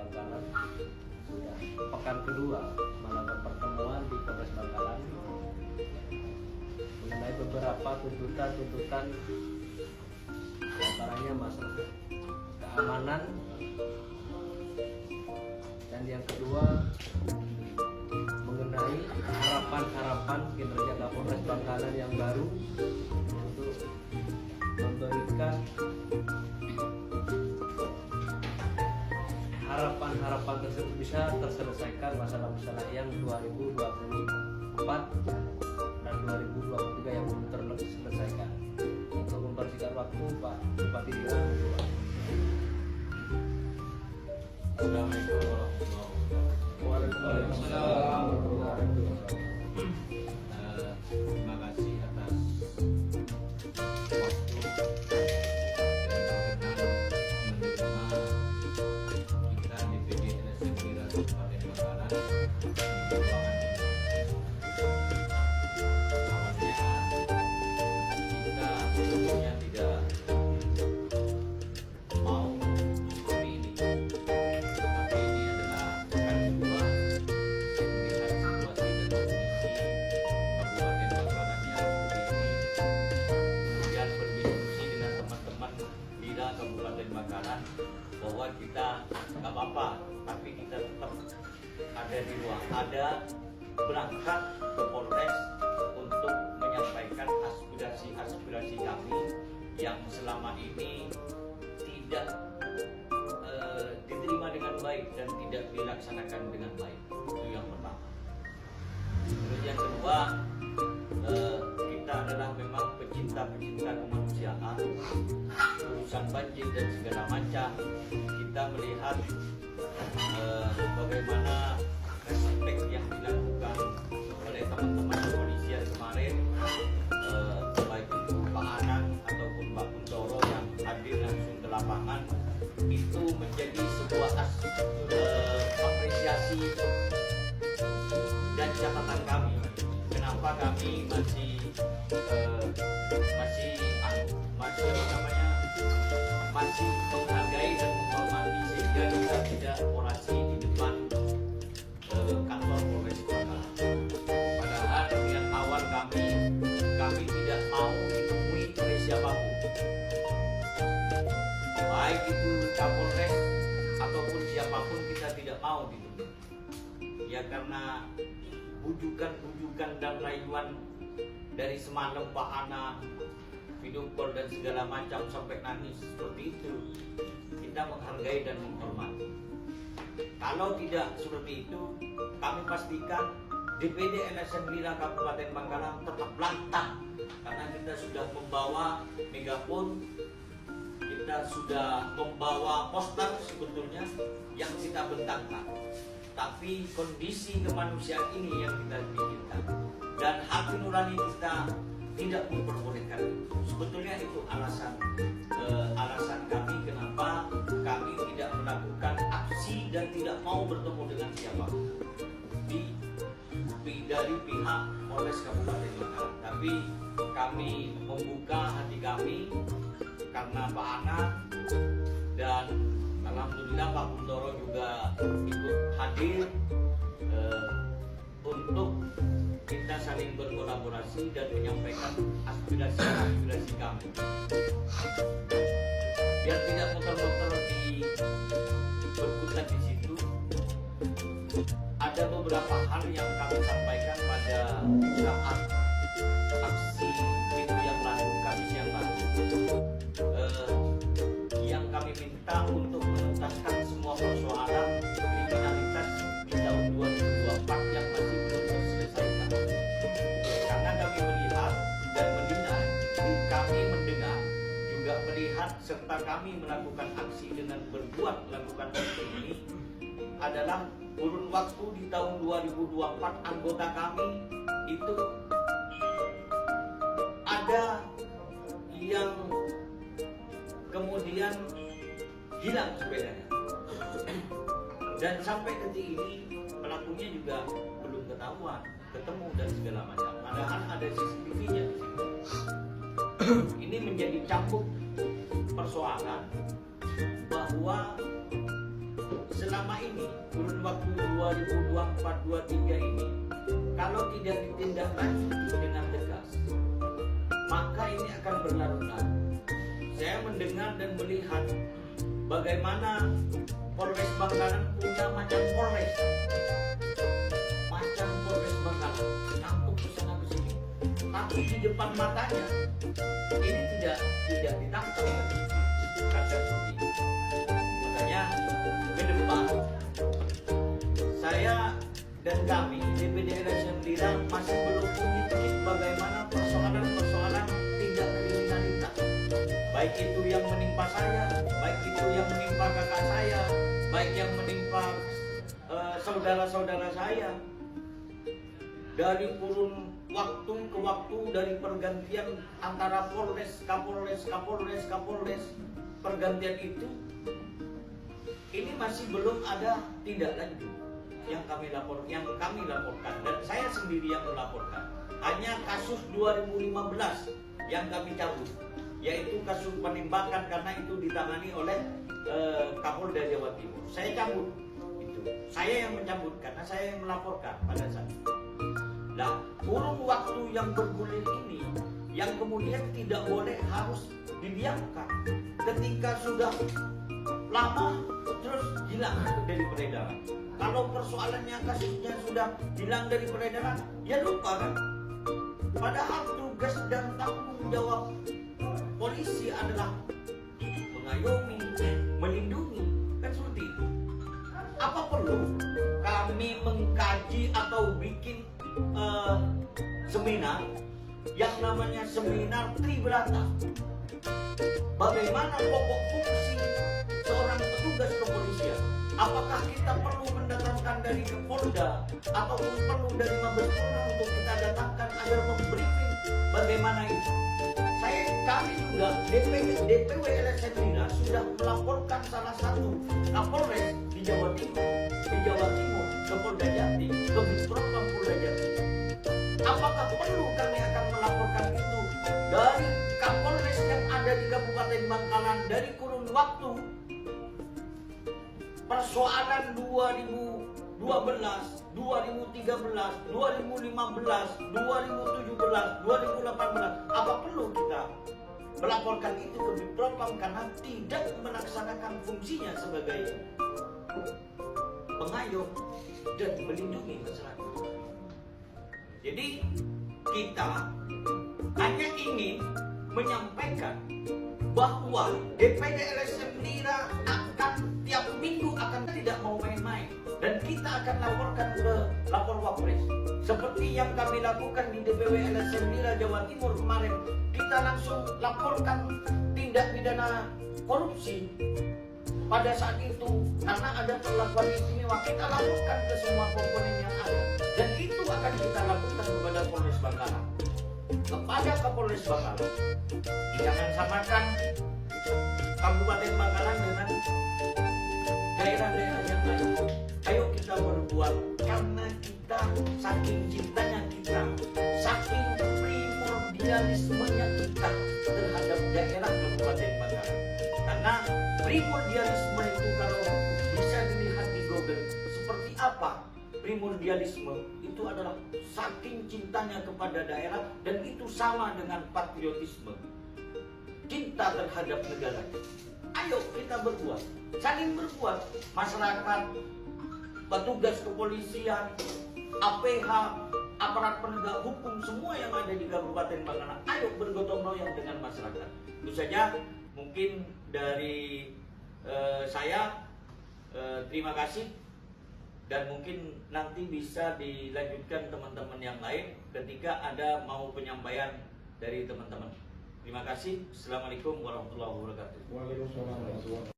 Bangkalan sudah pekan kedua melakukan pertemuan di Polres Bangkalan mengenai beberapa tuntutan antaranya masalah keamanan, dan yang kedua mengenai harapan kinerja Kapolres Bangkalan yang baru untuk memberikan harapan tersebut bisa terselesaikan masalah-masalah yang 2024 dan 2023 yang belum terselesaikan. Untuk mempersingkat waktu, Pak Bupati Dira. Waalaikumsalam. Terima kasih atas waktu dan menerima kita DPD LSM Lira Kabupaten Bangkalan di ruangan ini. Awalnya kita sebetulnya tidak mau seperti ini, tapi ini adalah pekan kedua melihat situasi dan kondisi Kabupaten Bangkalan yang seperti ini. Kemudian berdiskusi dengan teman-teman Lira Kabupaten Bangkalan bahwa kita nggak apa-apa, tapi kita tetap ada di berangkat ke Polres untuk menyampaikan aspirasi kami yang selama ini tidak diterima dengan baik dan tidak dilaksanakan dengan baik. Itu yang pertama. Terus yang kedua, kita adalah memang pecinta kemanusiaan, urusan banjir dan segala macam. Kita melihat bagaimana respek yang dilakukan oleh teman-teman kepolisian kemarin, baik itu Pak Anang ataupun Pak Kuntoro yang hadir langsung ke lapangan, itu menjadi sebuah apresiasi dan catatan kami. Kenapa kami masih menghargai dan menghormati sehingga kita tidak orasi di depan kantor Polres Bangkalan. Padahal yang awal kami tidak mau ditemui oleh siapapun, baik itu Kapolres ataupun siapapun, kita tidak mau ditemui. Ya karena bujukan dan rayuan dari semalam Pak Ana, video call dan segala macam sampai nangis seperti itu, kita menghargai dan menghormati. Kalau tidak seperti itu, kami pastikan DPD LSM Lira Kabupaten Bangkalan tetap lantang, karena kita sudah membawa megafon, kita sudah membawa poster sebetulnya yang kita bentangkan. Tapi kondisi kemanusiaan ini yang kita pikirkan, dan hati nurani kita tidak memperbolehkan. Sebetulnya itu alasan kami kenapa kami tidak melakukan aksi dan tidak mau bertemu dengan siapapun dari pihak Polres Kabupaten Bangkalan. Tapi kami membuka hati kami karena Pak Ana dan alhamdulillah Pak Kuntoro juga ikut hadir untuk kita saling berkolaborasi dan menyampaikan aspirasi kami. Biar tidak muter-muter berkutat di situ, ada beberapa hal yang kami sampaikan pada saat aksi minggu yang lalu, Kamis yang lalu, yang kami minta untuk menuntaskan semua persoalan kriminalitas di tahun 2024 yang masih belum terselesaikan. Karena kami melihat dan mendengar juga melihat serta kami melakukan aksi dengan melakukan aksi ini adalah kurun waktu di tahun 2024 anggota kami itu ada yang kemudian hilang sepedanya, dan sampai detik ini pelakunya juga belum ketemu dan segala macam. Padahal ada CCTV-nya di situ. Ini menjadi cambuk persoalan bahwa selama ini kurun waktu 2024-23 ini kalau tidak ditindaklanjuti dengan tegas, maka ini akan berlarut-larut. Saya mendengar dan melihat bagaimana Polres Bangkalan punya macam Polres Bangkalan, campur ke sana ke sini, tapi di depan matanya ini tidak ditangkap. Kasus seperti itu. Makanya ke depan saya dan kami DPD LSM Lira masih belum mengikuti bagaimana persoalan-persoalan tindak kriminalitas, baik itu yang menimpa saya, baik itu yang menimpa kakak saya, baik yang menimpa saudara-saudara saya. Dari kurun waktu ke waktu, dari pergantian antara Polres, Kapolres, pergantian itu, ini masih belum ada tindak lanjut yang kami laporkan, dan saya sendiri yang melaporkan. Hanya kasus 2015 yang kami cabut, yaitu kasus penembakan, karena itu ditangani oleh Kapolda Jawa Timur. Saya cabut itu, saya yang mencabut karena saya yang melaporkan pada saat itu. Nah, kurun waktu yang bergulir ini yang kemudian tidak boleh harus didiamkan. Ketika sudah lama terus hilang dari peredaran. Kalau persoalannya kasusnya sudah hilang dari peredaran, ya lupa kan? Padahal tugas dan tanggung jawab polisi adalah mengayomi, melindungi, kan seperti itu. Apa perlu kami mengkaji atau bikin seminar yang namanya seminar Tribrata? Bagaimana pokok fungsi seorang petugas kepolisian? Apakah kita perlu mendatangkan dari Polda ataupun perlu dari Mabes Polri untuk kita datangkan agar membriefing bagaimana itu? Kami juga DPW LSM Lira sudah melaporkan salah satu Kapolres di Jawa Timur ke Polda Jatim, ke Bispropam Polda Jatim. Apakah perlu kami akan melaporkan itu dari Kapolres yang ada di Kabupaten Bangkalan dari kurun waktu persoalan 2012, 2013, 2015, 2017, 2018? Apa perlu kita melaporkan itu ke Bispropam karena tidak melaksanakan fungsinya sebagai pengayom dan melindungi masyarakat? Jadi kita hanya ingin menyampaikan bahwa DPD LSM Lira akan tiap minggu akan tidak mau main-main, dan kita akan laporkan ke lapor Wapres seperti yang kami lakukan di DPW LSM Lira Jawa Timur kemarin. Kita langsung laporkan tindak pidana korupsi pada saat itu karena ada perlakuan istimewa. Kita laporkan ke semua komponen yang ada, dan itu akan kita lakukan kepada Polres Bangkalan, kepada Kapolres Bangkalan. Jangan samakan Kabupaten Bangkalan dengan daerah-daerah yang lain. Ayo kita berbuat, karena kita saking cintanya kita, saking primordialismenya kita terhadap daerah Kabupaten Bangkalan. Karena primordialisme itu kalau bisa dilihat di Google seperti apa primordialisme, itu adalah saking cintanya kepada daerah, dan itu sama dengan patriotisme, cinta terhadap negara. Ayo kita berbuat, saling berbuat, masyarakat, petugas kepolisian, APH, aparat penegak hukum, semua yang ada di Kabupaten Bangkalan, ayo bergotong royong dengan masyarakat. Itu saja mungkin dari saya. Terima kasih, dan mungkin nanti bisa dilanjutkan teman-teman yang lain ketika ada mau penyampaian dari teman-teman. Terima kasih. Assalamualaikum warahmatullahi wabarakatuh. Waalaikumsalam warahmatullahi wabarakatuh.